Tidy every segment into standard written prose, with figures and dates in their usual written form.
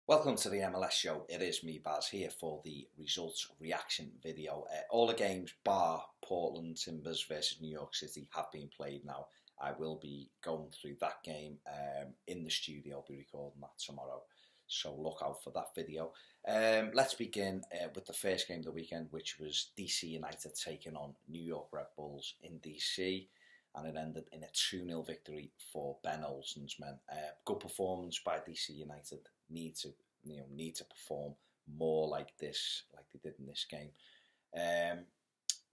Welcome to the MLS show. It is me, Baz, here for the results reaction video. All the games bar Portland Timbers versus New York City have been played now. I will be going through that game in the studio. I'll be recording that tomorrow, so look out for that video. Let's begin with the first game of the weekend, which was DC United taking on New York Red Bulls in DC. And it ended in a 2-0 victory for Ben Olsen's men. Good performance by DC United. Need to perform more like this, like they did in this game.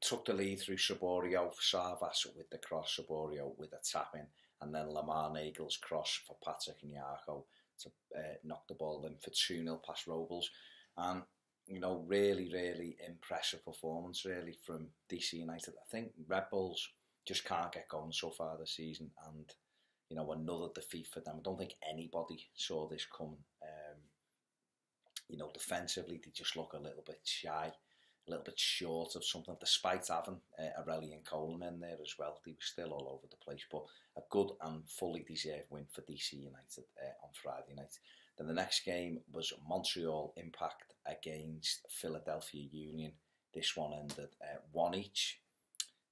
Took the lead through Saborio, Savas with the cross, Saborio with a tap in, and then Lamar Nagel's cross for Patrick Nyarko to knock the ball in for 2-0 past Robles. And really impressive performance really from DC United. I think Red Bulls just can't get going so far this season, and another defeat for them. I don't think anybody saw this coming. Defensively they just look a little bit shy, a little bit short of something, despite having Aurelian Colin in there as well. They were still all over the place, but a good and fully deserved win for DC United on Friday night. Then the next game was Montreal Impact against Philadelphia Union. This one ended 1-1.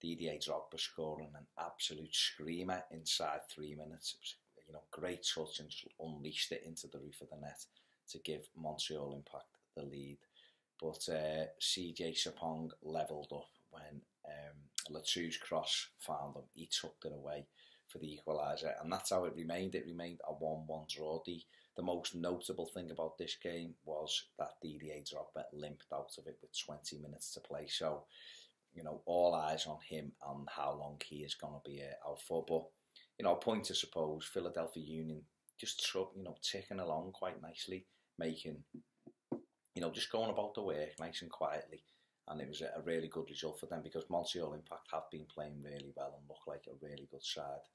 Didier Drogba scoring an absolute screamer inside 3 minutes. It was great touch and just unleashed it into the roof of the net to give Montreal Impact the lead. But CJ Sapong levelled up when Latou's cross found him. He tucked it away for the equaliser, and that's how it remained. It remained a 1-1 draw. The most notable thing about this game was that Didier Drogba limped out of it with 20 minutes to play. So all eyes on him and how long he is going to be out for. But, a point to suppose, Philadelphia Union just, ticking along quite nicely, making, just going about the work nice and quietly. And it was a really good result for them because Montreal Impact have been playing really well and look like a really good side.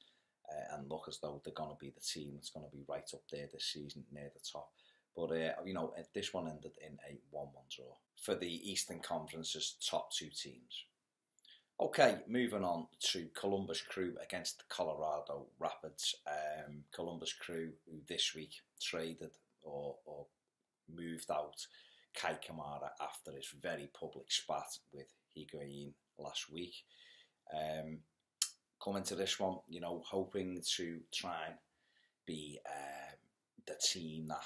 And look as though they're going to be the team that's going to be right up there this season, near the top. But, this one ended in a 1-1 draw for the Eastern Conference's top two teams. Okay, moving on to Columbus Crew against Colorado Rapids. Columbus Crew, who this week traded or moved out Kai Kamara after his very public spat with Higuain last week. Coming to this one, hoping to try and be the team that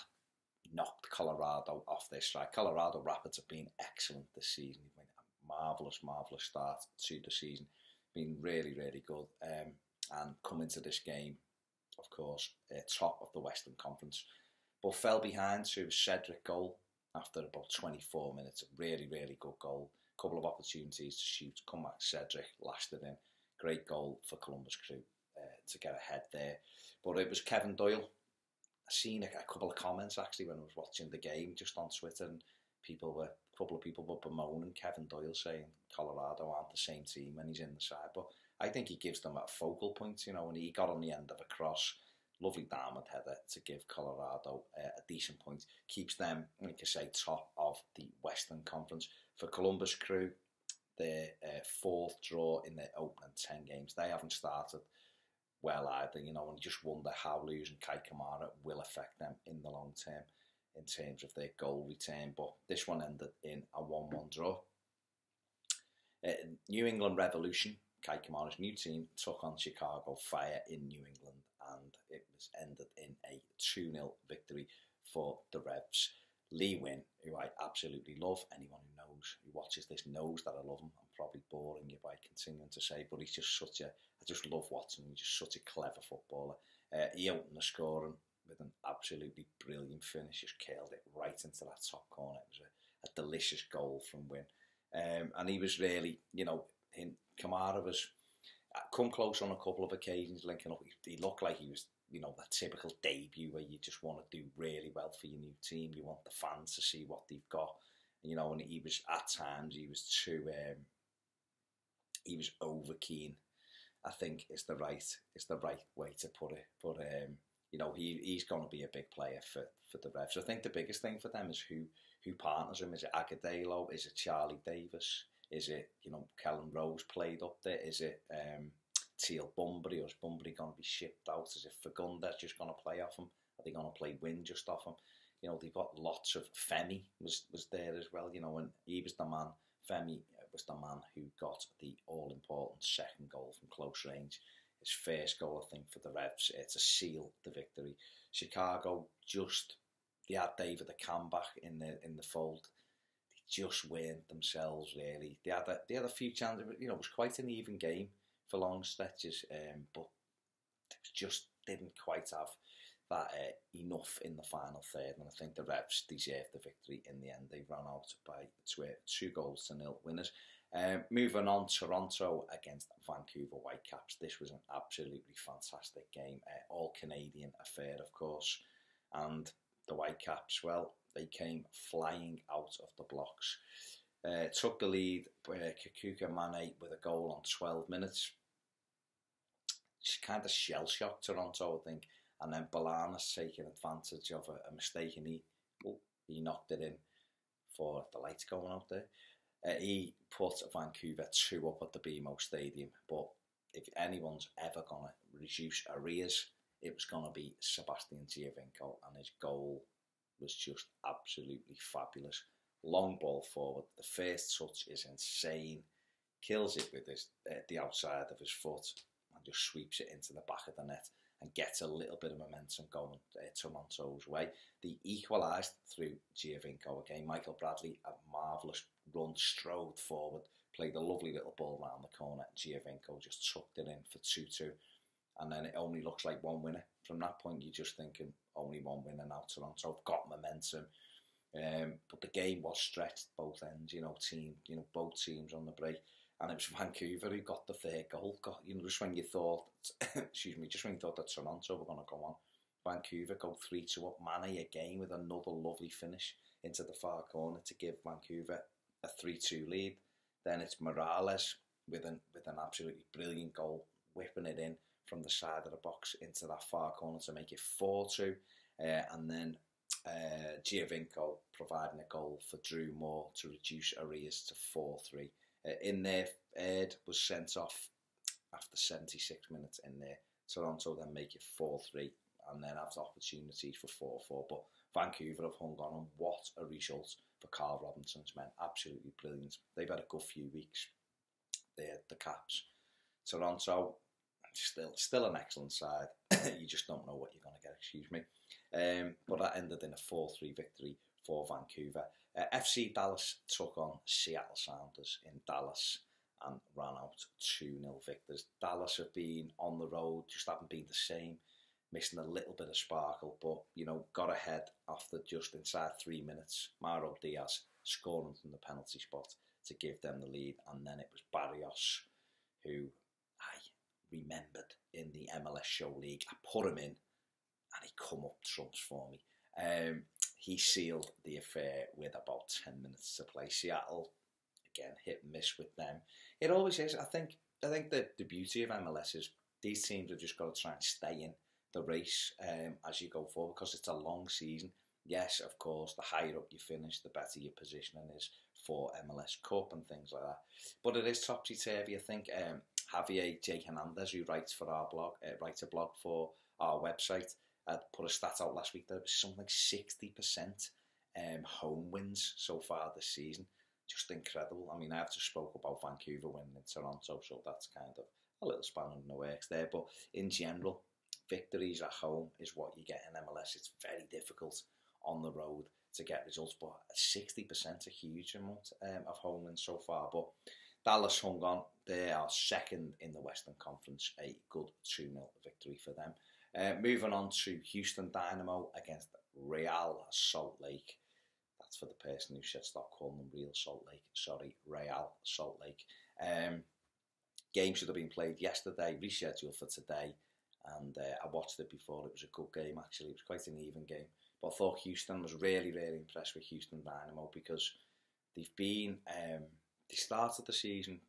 knocked Colorado off their stride. Colorado Rapids have been excellent this season. They've been a marvellous start to the season. Been really good. And come into this game, of course, top of the Western Conference. But fell behind to a Cedric goal after about 24 minutes. A really good goal. Couple of opportunities to shoot. Come back, Cedric lasted in. Great goal for Columbus Crew to get ahead there. But it was Kevin Doyle. I seen a couple of comments actually when I was watching the game just on Twitter, and a couple of people were bemoaning Kevin Doyle, saying Colorado aren't the same team when he's in the side. But I think he gives them a focal point, and he got on the end of a cross, lovely diamond header to give Colorado a decent point. Keeps them, like I say, top of the Western Conference. For Columbus Crew, their fourth draw in their opening 10 games. They haven't started well either, and you just wonder how losing Kai Kamara will affect them in the long term in terms of their goal return. But this one ended in a 1-1 draw. New England Revolution, Kai Kamara's new team, took on Chicago Fire in New England, and it was ended in a 2-0 victory for the Revs. Lee Wynn, who I absolutely love. Anyone who watches this knows that I love him. I'm probably boring you by continuing to say, but he's just I just love watching him. He's just such a clever footballer. He opened the scoring with an absolutely brilliant finish, just curled it right into that top corner. It was a delicious goal from Wynn. And he was really, Kamara was come close on a couple of occasions, linking up. He looked like he was, that typical debut where you just want to do really well for your new team. You want the fans to see what they've got, and he was at times he was too, he was over keen, I think is the right way to put it. But he's going to be a big player for the Revs. I think the biggest thing for them is who partners him. Is it Agudelo? Is it Charlie Davis? Is it, Kellen Rose played up there? Is it Teal Bunbury, or is Bunbury going to be shipped out? Is it Fagundes just going to play off him? Are they going to play Wynn just off him? You know, they've got lots of Femi was there as well, you know, and he was the man. Femi was the man who got the all-important second goal from close range. His first goal, I think, for the Revs to seal the victory. Chicago they had David Beckham back in the fold. They just weren't themselves, really. They had a few chances. You know, it was quite an even game for long stretches, but they just didn't quite have that enough in the final third, and I think the Revs deserved the victory in the end. They ran out by 2-0 winners. Moving on, Toronto against Vancouver Whitecaps. This was an absolutely fantastic game, all Canadian affair, of course, and the Whitecaps, well, they came flying out of the blocks. Took the lead, Kikuka Mane with a goal on 12 minutes. Just kind of shell-shocked Toronto, I think. And then Balanas taking advantage of a mistake, and he knocked it in for the lights going out there. He put Vancouver 2 up at the BMO Stadium, but if anyone's ever going to reduce arrears, it was going to be Sebastian Giovinco, and his goal was just absolutely fabulous. Long ball forward, the first touch is insane, kills it with the outside of his foot and just sweeps it into the back of the net and gets a little bit of momentum going Toronto's way. They equalised through Giovinco again. Michael Bradley, a marvellous run, strode forward, played a lovely little ball round the corner. Giovinco just tucked it in for 2-2. And then it only looks like one winner. From that point, you're just thinking, only one winner now. Toronto have got momentum. But the game was stretched both ends, both teams on the break. And it was Vancouver who got the third goal. Just when you thought, just when you thought that Toronto were going to go on, Vancouver go 3-2 up. Mane again with another lovely finish into the far corner to give Vancouver a 3-2 lead. Then it's Morales with an absolutely brilliant goal, whipping it in from the side of the box into that far corner to make it 4-2. And then Giovinco providing a goal for Drew Moore to reduce arrears to 4-3. In there, Ed was sent off after 76 minutes in there. Toronto then make it 4-3 and then have the opportunities for 4-4. But Vancouver have hung on, and what a result for Carl Robinson's men. Absolutely brilliant. They've had a good few weeks. The Caps. Toronto, still an excellent side. You just don't know what you're going to get, excuse me. But that ended in a 4-3 victory for Vancouver. FC Dallas took on Seattle Sounders in Dallas and ran out 2-0 victors. Dallas have been on the road, just haven't been the same, missing a little bit of sparkle, but got ahead after just inside 3 minutes. Mauro Diaz scoring from the penalty spot to give them the lead, and then it was Barrios who I remembered in the MLS Show League. I put him in and he come up trumps for me. He sealed the affair with about 10 minutes to play. Seattle, again, hit and miss with them. It always is. I think the beauty of MLS is these teams have just got to try and stay in the race as you go forward, because it's a long season. Yes, of course, the higher up you finish, the better your positioning is for MLS Cup and things like that. But it is topsy-turvy. I think Javier J. Hernandez, who writes for our blog, writes a blog for our website, put a stat out last week that it was something like 60% home wins so far this season. Just incredible. I mean, I've just spoke about Vancouver winning in Toronto, so that's kind of a little spanner in the works there. But in general, victories at home is what you get in MLS. It's very difficult on the road to get results, but 60% a huge amount of home wins so far. But Dallas hung on. They are second in the Western Conference. A good 2-0 victory for them. Moving on to Houston Dynamo against Real Salt Lake. That's for the person who said stop calling them Real Salt Lake. Sorry, Real Salt Lake. Game should have been played yesterday, rescheduled for today. And I watched it before. It was a good game, actually. It was quite an even game. But I thought Houston was really, really impressed with Houston Dynamo, because they've been... they started the season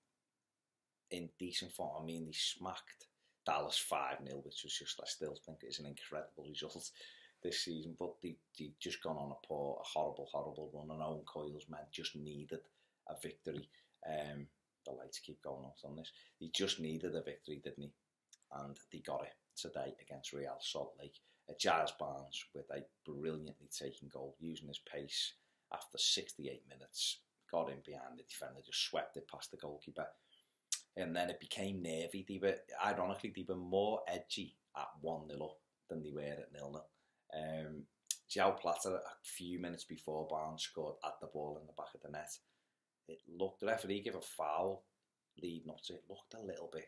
in decent form. I mean, they smacked Dallas 5-0, which was just, I still think is an incredible result this season. But they've just gone on a horrible run. And Owen Coyle's men just needed a victory. The lights keep going out on this. He just needed a victory, didn't he? And they got it today against Real Salt Lake. Giles Barnes with a brilliantly taken goal, using his pace after 68 minutes, got in behind the defender, just swept it past the goalkeeper. And then it became nervy. Ironically, they were more edgy at 1-0 up than they were at 0-0. João Plata, a few minutes before Barnes scored, had the ball in the back of the net. The referee gave a foul leading up to it. Looked a little bit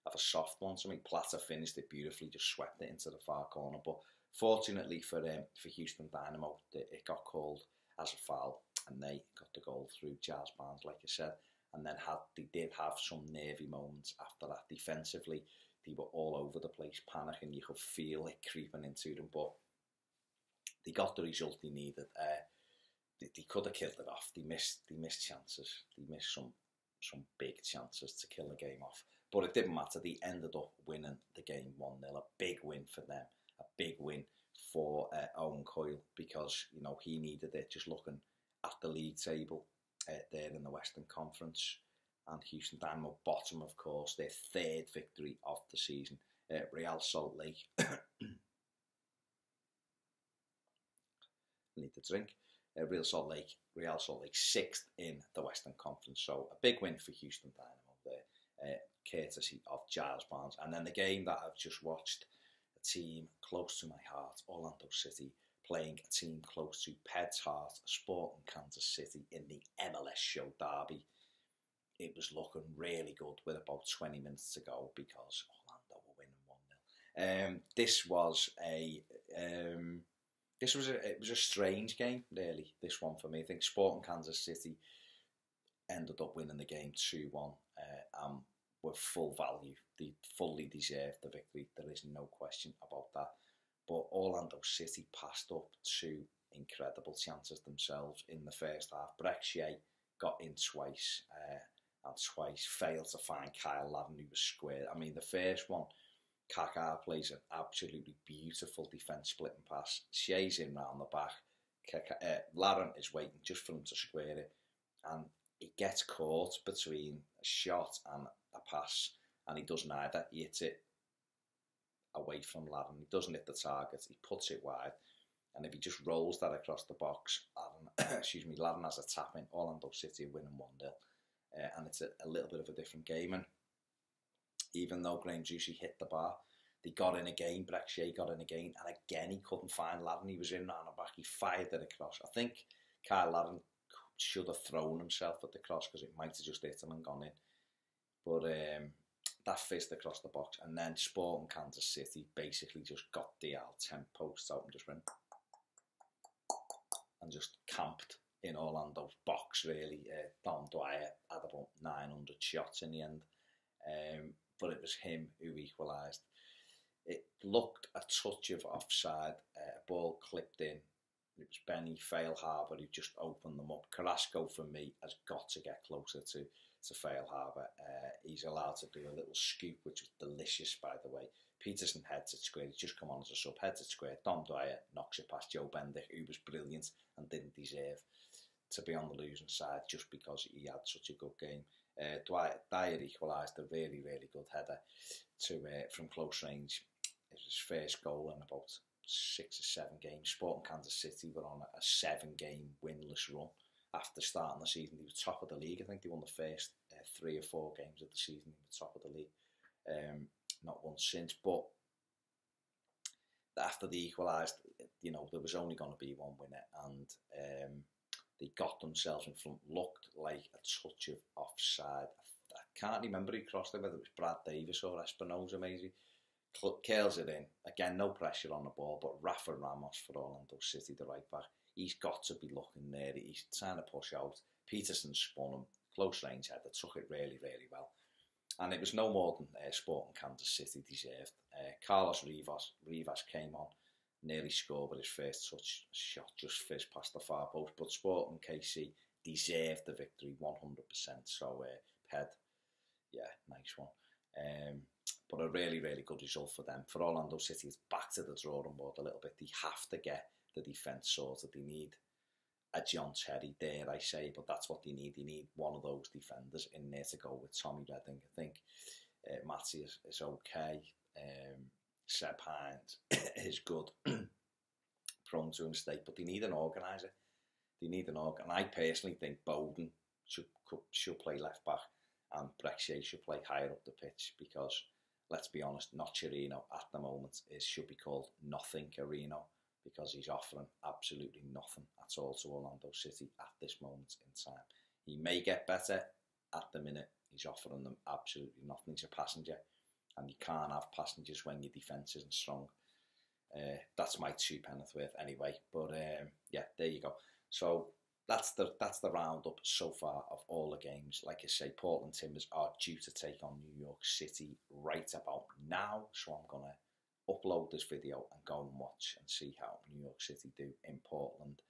of a soft one. So I mean, Plata finished it beautifully, just swept it into the far corner. But fortunately for Houston Dynamo, it got called as a foul, and they got the goal through Giles Barnes, like I said. And then they did have some nervy moments after that. Defensively, they were all over the place, panicking. You could feel it creeping into them, but they got the result they needed. They could have killed it off. They missed chances. They missed some big chances to kill the game off. But it didn't matter. They ended up winning the game 1-0. A big win for them. A big win for Owen Coyle, because he needed it. Just looking at the league table there in the Western Conference, and Houston Dynamo bottom, of course, their third victory of the season. Real Salt Lake. Need a drink. Real Salt Lake sixth in the Western Conference. So a big win for Houston Dynamo there, courtesy of Giles Barnes. And then the game that I've just watched, a team close to my heart, Orlando City, playing a team close to Ped's heart, Sporting Kansas City, in the MLS Show Derby. It was looking really good with about 20 minutes to go, because Orlando were winning 1-0. It was a strange game, really, this one for me. I think Sporting Kansas City ended up winning the game 2-1, with full value. They fully deserved the victory. There is no question about that. But Orlando City passed up two incredible chances themselves in the first half. Brexier got in twice, and twice failed to find Kyle Ladden, who was square. I mean, the first one, Kaká plays an absolutely beautiful defence splitting pass. Shea's in round the back. Ladden is waiting just for him to square it, and he gets caught between a shot and a pass, and he does neither. He hits it away from Ladden. He doesn't hit the target. He puts it wide, and if he just rolls that across the box, Ladden has a tap in. Orlando City winning 1-0, and it's a little bit of a different game. And even though Graham Juicy hit the bar, they got in again. Brexier got in again, and again he couldn't find Ladden. He was in round the back. He fired it across. I think Kyle Ladden should have thrown himself at the cross, because it might have just hit him and gone in. But that fist across the box, and then Sporting Kansas City basically just got the 10 posts out and just went and just camped in Orlando's box, really. Dom Dwyer had about 900 shots in the end, but it was him who equalised. It looked a touch of offside. A ball clipped in. It was Benny Failharbour who just opened them up. Carrasco, for me, has got to get closer to Failharbour. He's allowed to do a little scoop, which was delicious, by the way. Peterson heads it square. He's just come on as a sub, heads it square. Dom Dwyer knocks it past Joe Bendick, who was brilliant and didn't deserve to be on the losing side just because he had such a good game. Dwyer equalised a really, really good header from close range. It was his first goal in about 6 or 7 games. Sporting Kansas City were on a 7-game winless run after starting the season. They were top of the league. I think they won the first 3 or 4 games of the season. They were top of the league. Not once since. But after they equalised, there was only going to be one winner, and they got themselves in front. Looked like a touch of offside. I can't remember who crossed it, whether it was Brad Davis or Espinosa, maybe. Curls it in. Again, no pressure on the ball, but Rafa Ramos for Orlando City, the right back, he's got to be looking there. He's trying to push out. Peterson spun him. Close range header. Took it really, really well. And it was no more than Sporting Kansas City deserved. Carlos Rivas came on, nearly scored with his first touch shot, just fizzed past the far post. But Sporting KC deserved the victory 100%. So, Ped, yeah, nice one. But a really, really good result for them. For Orlando City, it's back to the drawing board a little bit. They have to get the defence sorted. They need a John Terry, dare I say, but that's what they need. They need one of those defenders in there to go with Tommy Redding. I think Matty is okay. Seb Hines is good, prone to a mistake, but they need an organiser. They need an organiser. And I personally think Bowden should play left back and Brexit should play higher up the pitch because, let's be honest, Nocerino at the moment should be called Nothing Carino because he's offering absolutely nothing at all to Orlando City at this moment in time. He may get better. At the minute, he's offering them absolutely nothing. He's a passenger, and you can't have passengers when your defence isn't strong. That's my 2 penneth worth anyway. But yeah, there you go. So that's the roundup so far of all the games. Like I say, Portland Timbers are due to take on New York City right about now. So I'm gonna upload this video and go and watch and see how New York City do in Portland.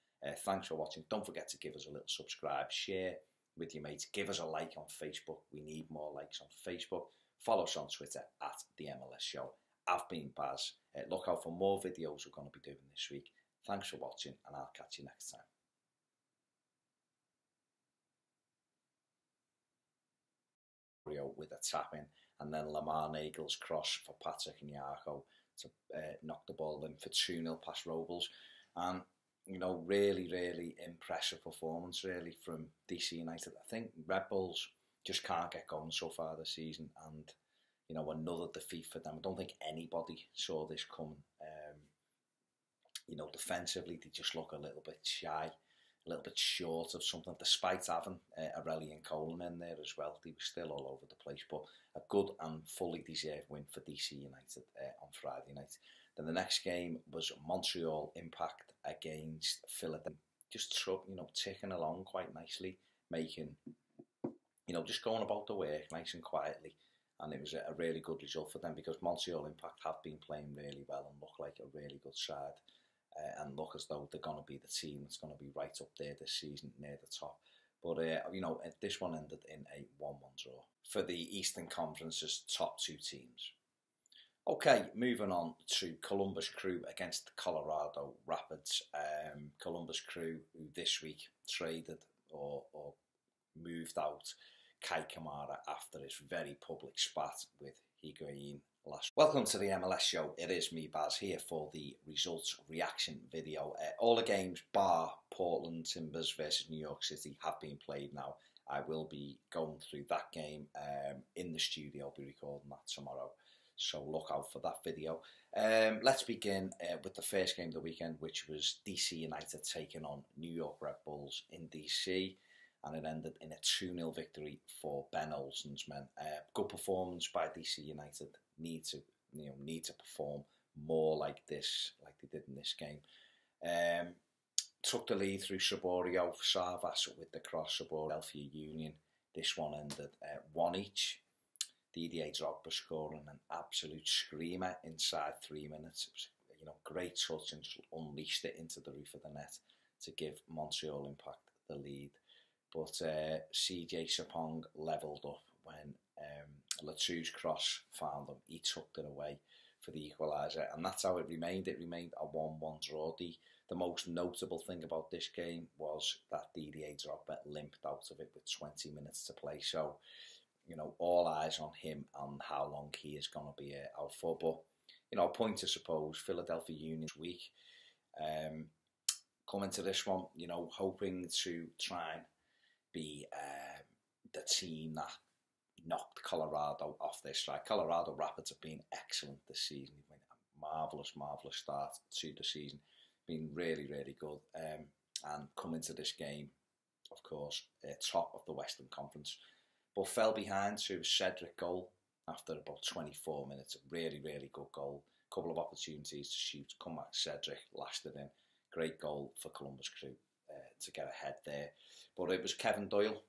Thanks for watching. Don't forget to give us a little subscribe, share with your mates, give us a like on Facebook. We need more likes on Facebook. Follow us on Twitter at the MLS Show. I've been Baz. Look out for more videos we're going to be doing this week. Thanks for watching, and I'll catch you next time. With a tap in, and then Lamar Nagel's cross for Patrick Nyarko to knock the ball in for 2-0 past Robles. And you know, really impressive performance really from DC United. I think Red Bulls just can't get going so far this season, and you know, another defeat for them. I don't think anybody saw this coming. You know, defensively they just look a little bit shy, a little bit short of something, despite having Aurelian Colin in there as well. They were still all over the place, but a good and fully deserved win for DC United on Friday night. Then the next game was Montreal Impact against Philadelphia. Just, you know, ticking along quite nicely, making, you know, just going about the work nice and quietly. And it was a really good result for them because Montreal Impact have been playing really well and look like a really good side. And look as though they're going to be the team that's going to be right up there this season, near the top. But, you know, this one ended in a 1-1 draw for the Eastern Conference's top 2 teams. Okay, moving on to Columbus Crew against Colorado Rapids. Columbus Crew, who this week traded or moved out Kai Kamara after his very public spat with Higuain last. Welcome to the MLS Show. It is me, Baz, here for the results reaction video. All the games bar Portland Timbers versus New York City have been played now. I will be going through that game in the studio. I'll be recording that tomorrow. So look out for that video. Let's begin with the first game of the weekend, which was DC United taking on New York Red Bulls in DC. And it ended in a 2-0 victory for Ben Olsen's men. Good performance by DC United. Need to perform more like this, like they did in this game. Took the lead through Saborio, Savas with the cross, Saborio, Philadelphia Union. This one ended 1 each. Didier Drogba scoring an absolute screamer inside 3 minutes. It was, you know, great touch and just unleashed it into the roof of the net to give Montreal Impact the lead. But CJ Sapong levelled up when Latou's cross found him. He tucked it away for the equaliser, and that's how it remained. It remained a 1-1 draw. The most notable thing about this game was that Didier Drogba limped out of it with 20 minutes to play. So, you know, all eyes on him and how long he is going to be out for. But, you know, point to suppose, Philadelphia Union's week. Coming to this one, you know, hoping to try and be the team that knocked Colorado off their stride. Colorado Rapids have been excellent this season. They've been a marvellous start to the season. Been really good. And coming to this game, of course, top of the Western Conference. But fell behind to a Cedric goal after about 24 minutes. A really good goal. Couple of opportunities to shoot. Come back, Cedric lashed it in. Great goal for Columbus Crew to get ahead there. But it was Kevin Doyle